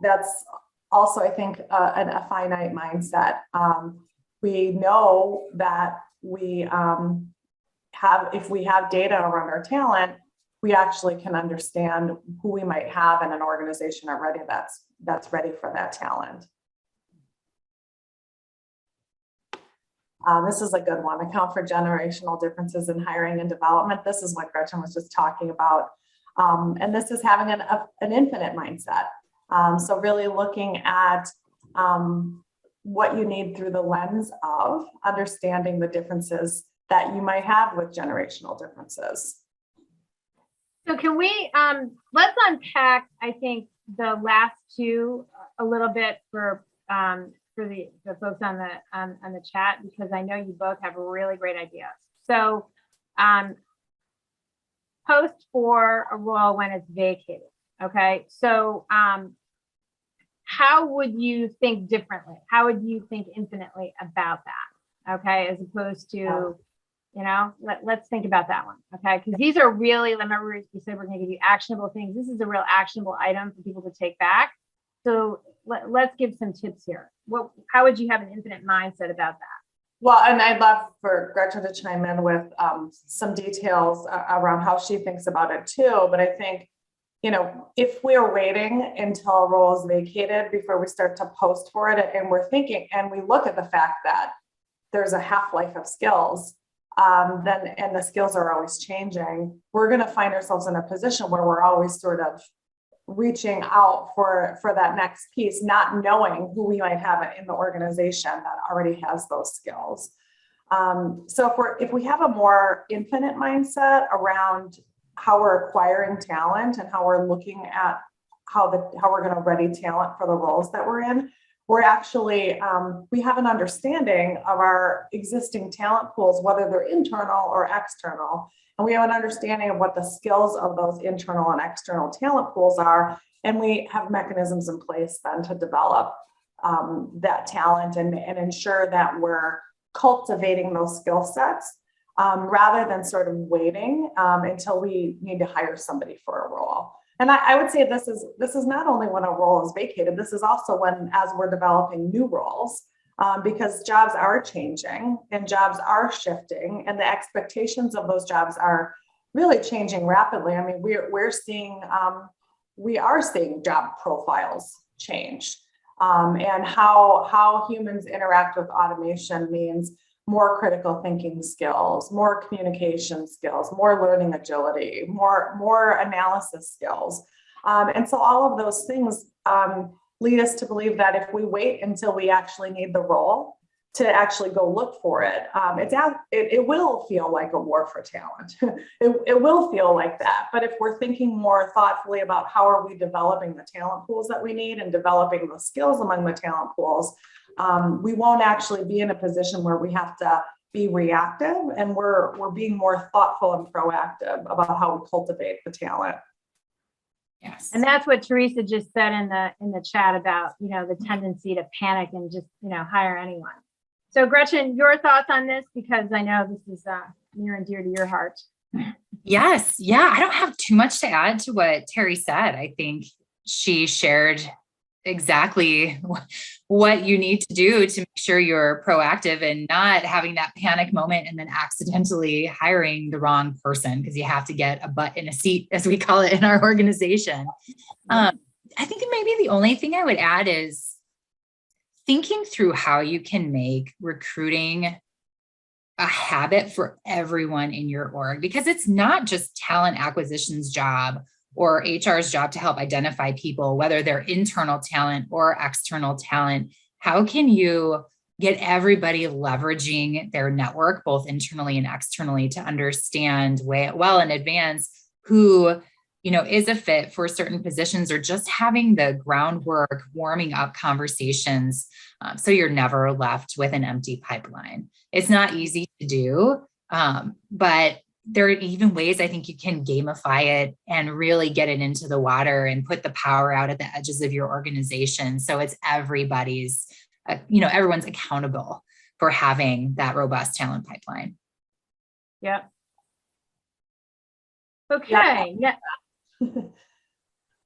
That's also, I think, a finite mindset. We know that if we have data around our talent, we actually can understand who we might have in an organization already that's ready for that talent. This is a good one. Account for generational differences in hiring and development. This is what Gretchen was just talking about. And this is having an infinite mindset. So really looking at what you need through the lens of understanding the differences that you might have with generational differences. So can we, let's unpack, I think, the last two a little bit for the folks on the chat, because I know you both have really great ideas. So post for a role when it's vacated. Okay. So how would you think differently? How would you think infinitely about that? Okay. As opposed to, let's think about that one. Okay. Because these are really, remember we said we're going to give you actionable things. This is a real actionable item for people to take back. So let's give some tips here. How would you have an infinite mindset about that? Well, and I'd love for Gretchen to chime in with some details around how she thinks about it too. But I think, if we're waiting until a role is vacated before we start to post for it, and we're thinking, and we look at the fact that there's a half-life of skills, and the skills are always changing, we're going to find ourselves in a position where we're always sort of reaching out for that next piece, not knowing who we might have in the organization that already has those skills. So if we have a more infinite mindset around how we're acquiring talent and how we're looking at how we're going to ready talent for the roles that we're in, we're actually, we have an understanding of our existing talent pools, whether they're internal or external. And we have an understanding of what the skills of those internal and external talent pools are. And we have mechanisms in place then to develop that talent and ensure that we're cultivating those skill sets rather than sort of waiting until we need to hire somebody for a role. And I would say this is not only when a role is vacated, this is also as we're developing new roles, because jobs are changing and jobs are shifting, and the expectations of those jobs are really changing rapidly. I mean, we are seeing job profiles change, and how humans interact with automation means more critical thinking skills, more communication skills, more learning agility, more analysis skills. And so all of those things lead us to believe that if we wait until we actually need the role to actually go look for it, it will feel like a war for talent. It will feel like that. But if we're thinking more thoughtfully about how are we developing the talent pools that we need and developing the skills among the talent pools, we won't actually be in a position where we have to be reactive, and we're being more thoughtful and proactive about how we cultivate the talent. Yes. And that's what Teresa just said in the chat about, the tendency to panic and just, hire anyone. So Gretchen, your thoughts on this, because I know this is near and dear to your heart. Yes. Yeah. I don't have too much to add to what Teri said. I think she shared exactly what you need to do to make sure you're proactive and not having that panic moment and then accidentally hiring the wrong person, because you have to get a butt in a seat, as we call it in our organization. I think maybe the only thing I would add is thinking through how you can make recruiting a habit for everyone in your org, because it's not just talent acquisition's job or HR's job to help identify people, whether they're internal talent or external talent. How can you get everybody leveraging their network, both internally and externally, to understand well in advance who, is a fit for certain positions, or just having the groundwork, warming up conversations, so you're never left with an empty pipeline. It's not easy to do, but there are even ways I think you can gamify it and really get it into the water and put the power out at the edges of your organization. So it's everybody's, everyone's accountable for having that robust talent pipeline. Yeah. Okay. Yeah.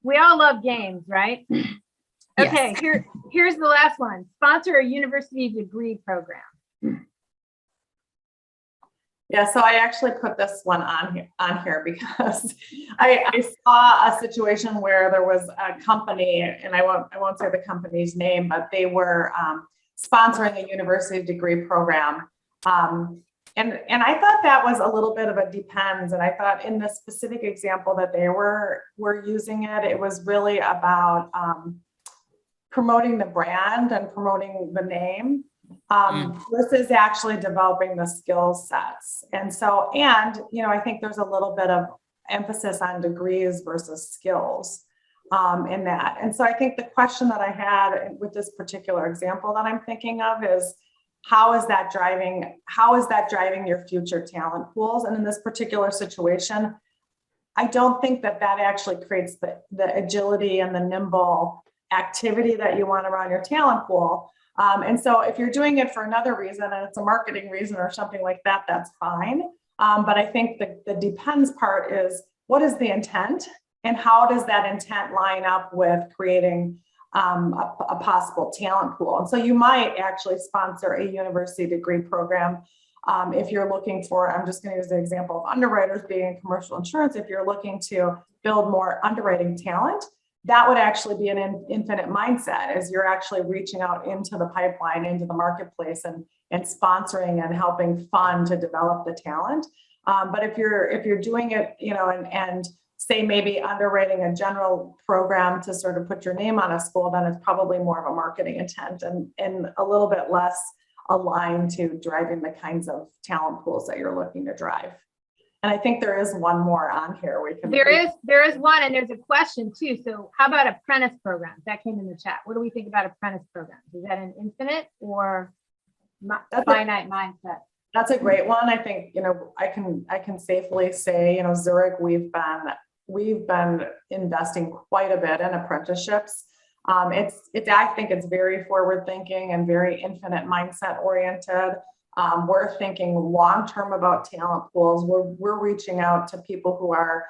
We all love games, right? Okay, Yes. here's the last one. Sponsor a university degree program. Yeah, so I actually put this one on here because I saw a situation where there was a company, and I won't say the company's name, but they were sponsoring a university degree program. And I thought that was a little bit of a depends. And I thought in the specific example that they were using it was really about promoting the brand and promoting the name. Versus actually developing the skill sets. And so, I think there's a little bit of emphasis on degrees versus skills in that. And so I think the question that I had with this particular example that I'm thinking of is, how is that driving your future talent pools? And in this particular situation, I don't think that actually creates the agility and the nimble activity that you want around your talent pool. And so if you're doing it for another reason, and it's a marketing reason or something like that, that's fine. But I think the depends part is, what is the intent, and how does that intent line up with creating a possible talent pool? And so you might actually sponsor a university degree program if you're looking for, I'm just going to use the example of underwriters being in commercial insurance. If you're looking to build more underwriting talent, that would actually be an infinite mindset, as you're actually reaching out into the pipeline, into the marketplace, and sponsoring and helping fund to develop the talent. But if you're doing it, and say maybe underwriting a general program to sort of put your name on a school, then it's probably more of a marketing intent and a little bit less aligned to driving the kinds of talent pools that you're looking to drive. And I think there is one more on here. There is one, and there's a question too. So how about apprentice programs? That came in the chat. What do we think about apprentice programs? Is that an infinite or finite mindset? That's a great one. I think, I can safely say, Zurich, we've been investing quite a bit in apprenticeships. I think it's very forward thinking and very infinite mindset oriented. We're thinking long-term about talent pools. We're reaching out to people who are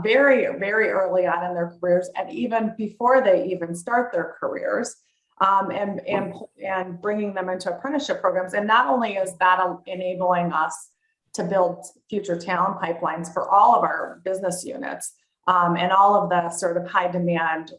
very, very early on in their careers, and even before they even start their careers, and bringing them into apprenticeship programs. And not only is that enabling us to build future talent pipelines for all of our business units, and all of the sort of high demand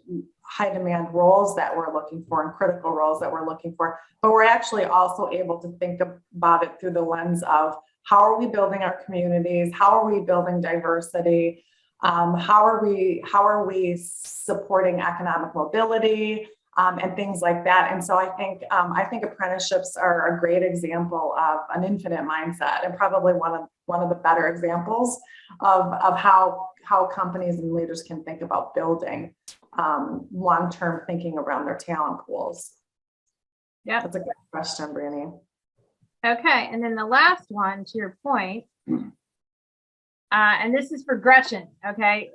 roles that we're looking for and critical roles that we're looking for, but we're actually also able to think about it through the lens of, how are we building our communities? How are we building diversity? How are we supporting economic mobility, and things like that? And so I think apprenticeships are a great example of an infinite mindset, and probably one of the better examples of how companies and leaders can think about building long-term thinking around their talent pools. Yeah, that's a good question, Brandy. Okay, and then the last one, to your point, and this is for Gretchen. Okay,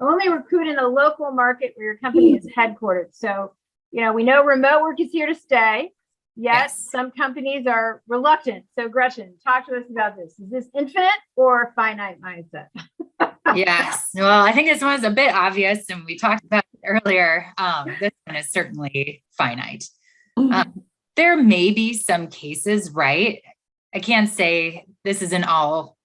only recruit in a local market where your company is headquartered. So, we know remote work is here to stay. Yes, some companies are reluctant. So, Gretchen, talk to us about this. Is this infinite or finite mindset? Yes. Well, I think this one is a bit obvious, and we talked about it earlier. This one is certainly finite. There may be some cases, right? I can't say this is in all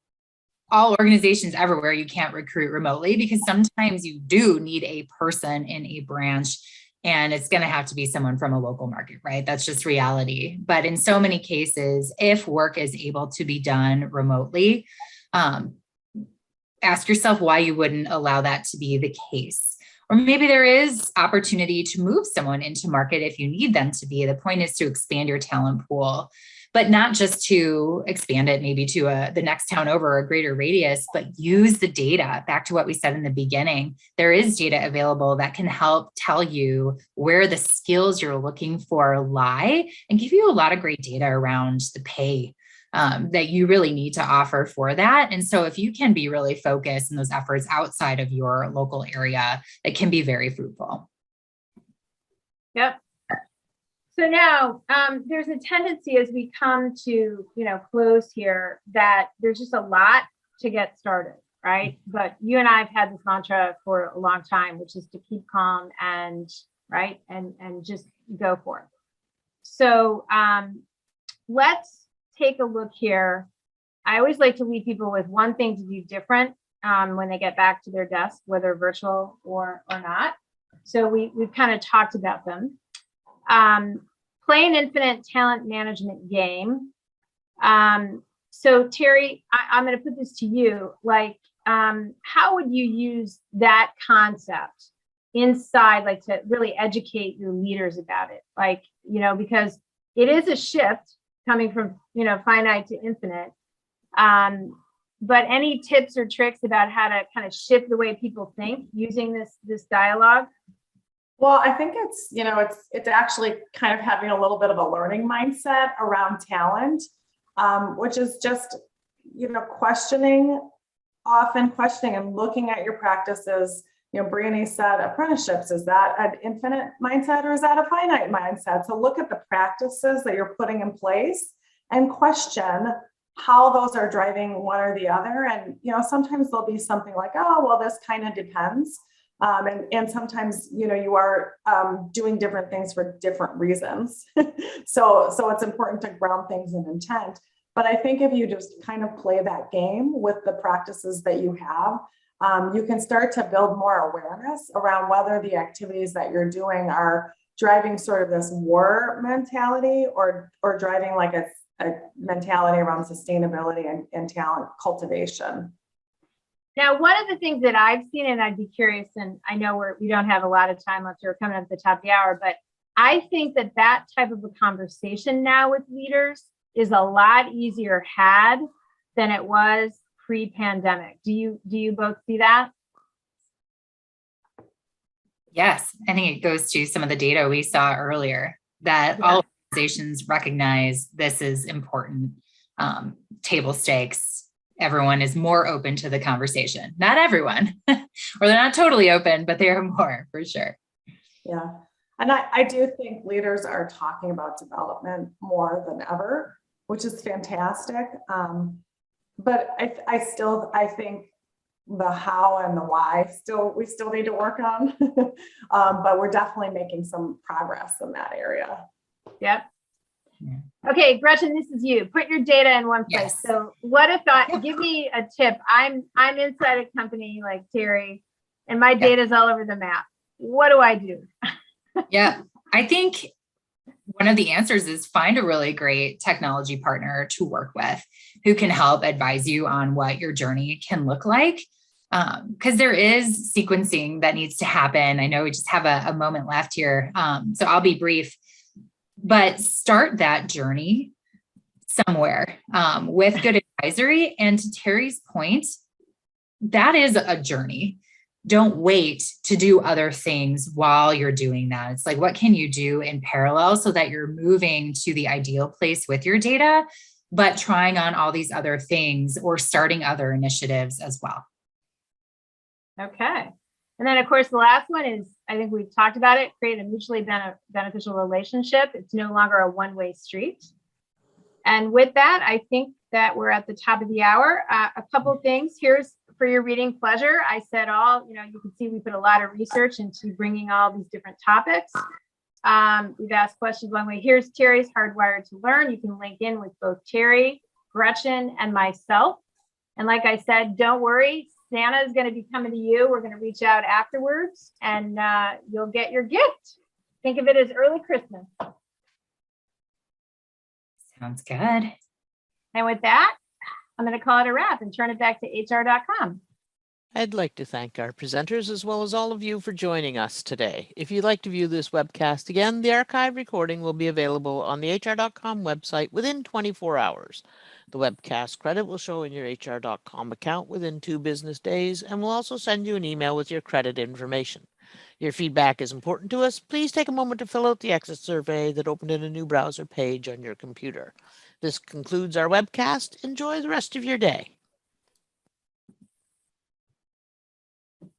organizations everywhere. You can't recruit remotely, because sometimes you do need a person in a branch And it's going to have to be someone from a local market, right? That's just reality. But in so many cases, if work is able to be done remotely, ask yourself why you wouldn't allow that to be the case. Or maybe there is opportunity to move someone into market if you need them to be. The point is to expand your talent pool, but not just to expand it maybe to the next town over or a greater radius, but use the data. Back to what we said in the beginning, there is data available that can help tell you where the skills you're looking for lie and give you a lot of great data around the pay that you really need to offer for that. And so if you can be really focused in those efforts outside of your local area, it can be very fruitful. Yep. So now there's a tendency as we come to, close here that there's just a lot to get started, right? But you and I have had this mantra for a long time, which is to keep calm and just go for it. So let's take a look here. I always like to leave people with one thing to do different when they get back to their desk, whether virtual or not. So we've kind of talked about them. Play an infinite talent management game. So Teri, I'm going to put this to you. How would you use that concept inside, to really educate your leaders about it? Because it is a shift coming from, finite to infinite. But any tips or tricks about how to kind of shift the way people think using this dialogue? Well, I think it's actually kind of having a little bit of a learning mindset around talent, which is just, often questioning and looking at your practices. Brittany said apprenticeships, is that an infinite mindset or is that a finite mindset? So look at the practices that you're putting in place and question how those are driving one or the other. And, sometimes there'll be something like, oh, well, this kind of depends. And sometimes, you are doing different things for different reasons. So it's important to ground things in intent. But I think if you just kind of play that game with the practices that you have, you can start to build more awareness around whether the activities that you're doing are driving sort of this war mentality or driving like a mentality around sustainability and talent cultivation. Now, one of the things that I've seen, and I'd be curious, and I know we don't have a lot of time left, we're coming up at the top of the hour, but I think that type of a conversation now with leaders is a lot easier had than it was pre-pandemic. Do you both see that? Yes, I think it goes to some of the data we saw earlier that all organizations recognize this is important. Table stakes. Everyone is more open to the conversation. Not everyone, or they're not totally open, but they are more for sure. Yeah. And I do think leaders are talking about development more than ever, which is fantastic. But I think the how and the why we still need to work on, but we're definitely making some progress in that area. Yep. Okay, Gretchen, this is you. Put your data in one place. Yes. So what if give me a tip. I'm inside a company like Teri, and my data is all over the map. What do I do? Yeah, I think one of the answers is find a really great technology partner to work with who can help advise you on what your journey can look like. Because there is sequencing that needs to happen. I know we just have a moment left here, so I'll be brief. But start that journey somewhere with good advisory. And to Teri's point, that is a journey. Don't wait to do other things while you're doing that. It's like, what can you do in parallel so that you're moving to the ideal place with your data, but trying on all these other things or starting other initiatives as well. Okay. And then, of course, the last one is, I think we've talked about it, create a mutually beneficial relationship. It's no longer a one-way street. And with that, I think that we're at the top of the hour. A couple things. Here's for your reading pleasure. I said you can see we put a lot of research into bringing all these different topics. We've asked questions one way. Here's Teri's Hardwired to Learn. You can link in with both Teri, Gretchen, and myself. And like I said, don't worry. Santa is going to be coming to you. We're going to reach out afterwards and you'll get your gift. Think of it as early Christmas. Sounds good. And with that, I'm going to call it a wrap and turn it back to hr.com. I'd like to thank our presenters as well as all of you for joining us today. If you'd like to view this webcast again, the archive recording will be available on the hr.com website within 24 hours. The webcast credit will show in your hr.com account within 2 business days, and we'll also send you an email with your credit information. Your feedback is important to us. Please take a moment to fill out the exit survey that opened in a new browser page on your computer. This concludes our webcast. Enjoy the rest of your day.